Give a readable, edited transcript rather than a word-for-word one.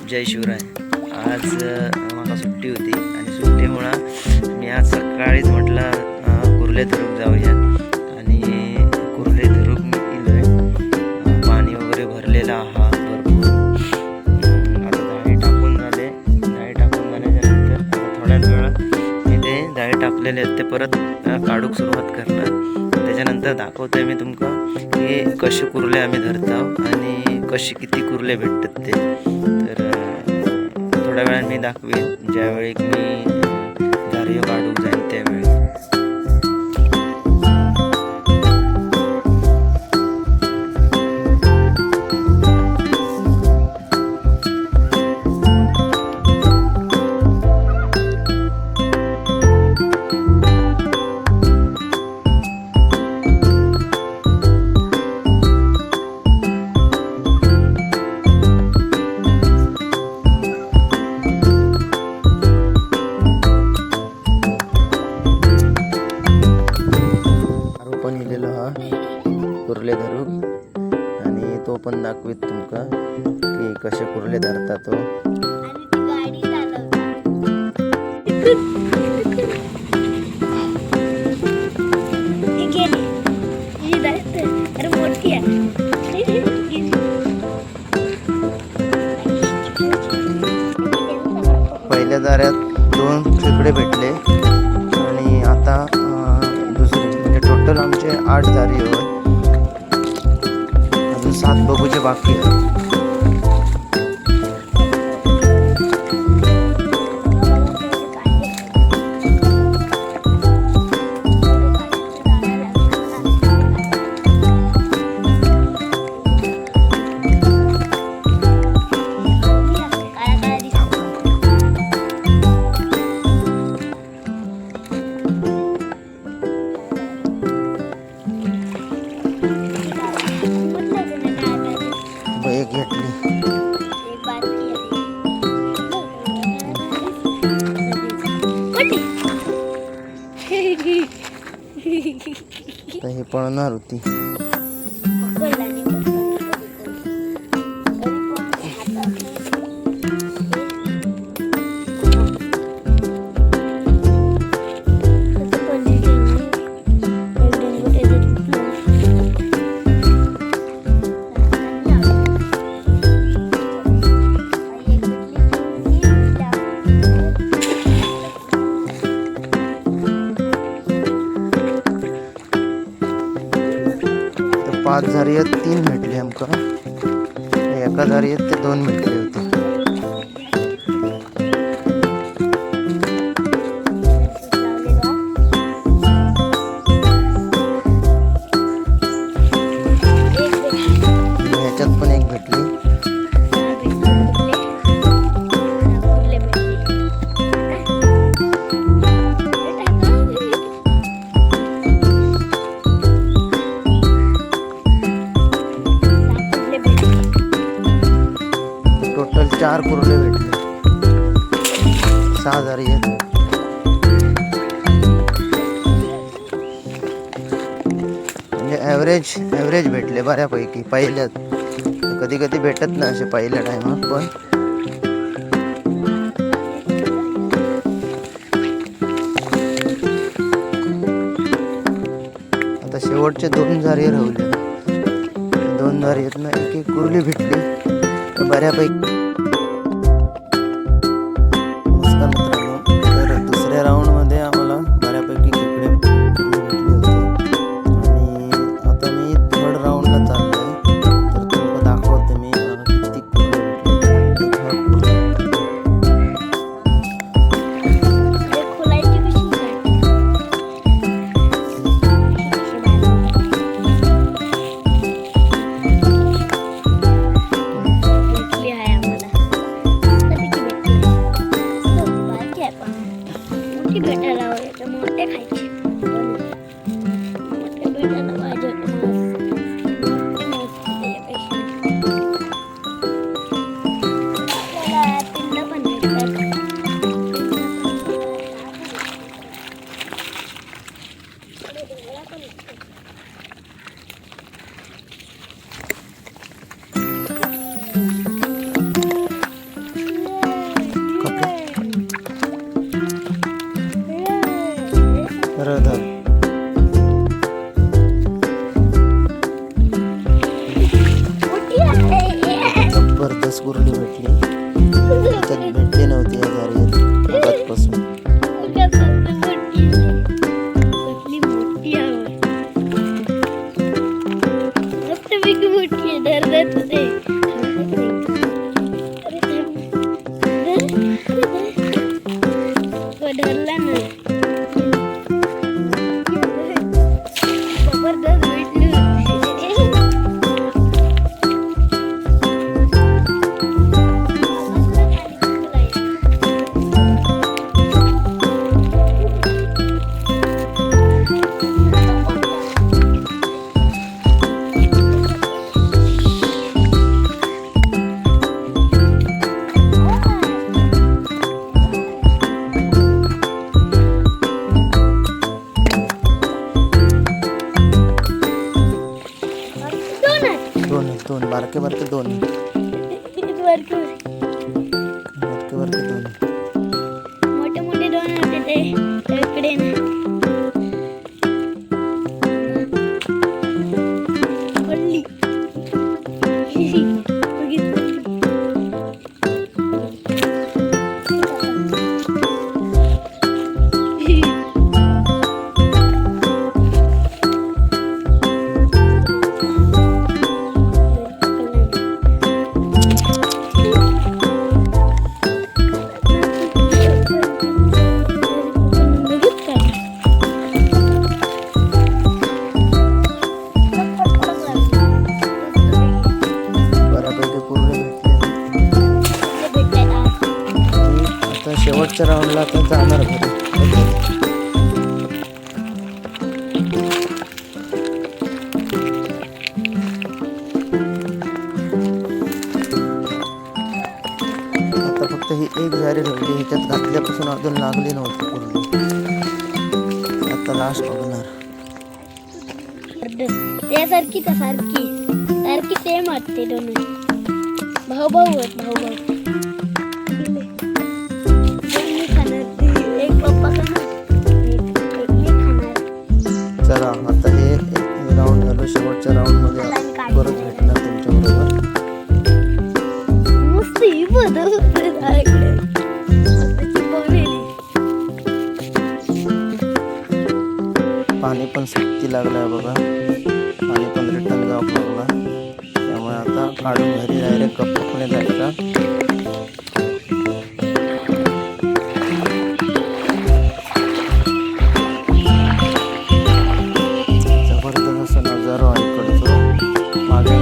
जय शिवराय. आज मला सुट्टी होती आणि सुट्टीमुळं मी आज सकाळीच म्हटलं कुर्ले धरूक जाऊया आणि कुर्ले धरूक मी गेलो आहे. पाणी वगैरे भरलेलं हा भरपूर. आता जाळी टाकून झाल्याच्या नंतर आता थोड्याच वेळात मी ते जाळी टाकलेले आहेत ते परत काढूक सुरुवात करणार. त्याच्यानंतर दाखवतोय मी तुमका की कसे कुर्ले आम्ही धरतो आणि कशी किती कुर्ले भेटतात ते. तर थोड्या वेळाने मी दाखवेन ज्यावेळी मी जाळी काढूक जाईन त्यावेळी. कुर्ले धरूक आणि तो पण दाखवीत तुमका की कसे कुर्ले धरता तो. पहिल्या दाऱ्यात 2 खेकडे भेटले आणि आता दुसरे म्हणजे टोटल आमचे 8 दारी होय. 7 बघूचे बाकी आहे. एक घेतली तर हे पळणार होती. पाच झारीत 3 भेटले आमका. एका झारीत ते 2 भेटले होते. ह्याच्यात पण एक भेटली. टोटल 4 कुर्ले भेटले. 6 झारी आहेत. म्हणजे ॲव्हरेज भेटले बऱ्यापैकी. पहिल्यात कधी कधी भेटत ना असे पहिल्या टायमात पण. आता शेवटचे 2 झारी राहिले. 2 झारी आहेत ना एक कुर्ली भेटली बऱ्यापैकी. नमस्कार मित्रांनो. तर दुसऱ्या राऊंडमध्ये आम्हाला बऱ्यापैकी खेकडे भेटले होते आणि आता मी 3rd राऊंडला चाललो आहे. तर तुम्हाला दाखवते मी किती जबरदस्त कुर्ली भेटली. त्याच्यात भेटली नव्हती या झारीत आतापासून. दोन बारके बारके दोन बारके बारके दोन मोठे मोठे दोन होते ते इकडे ना पडली. शेवटच्या राऊंडला आता जाणार घरी. आता फक्त ही एक झारी राहिली. ह्याच्यात घातल्यापासून अजून लागली नव्हती कुर्ली. आता लास्ट बघणार. त्यासारखी सारखी सारखी सेम वाटते दोन भाऊ भाऊ आहेत भाऊ भाऊ. चला आता हे राऊंड झालं. शेवटच्या राऊंड मध्ये परत भेटणार तुमच्या बरोबर. पाणी पण सुट्टी लागलाय बघा. पाणी पण रिटर्न जाऊ लागला. त्यामुळे आता काढून घरी डायरेक्ट गप्पाने जायचा. जबरदस्त नजारा आहे इकडचं. मागे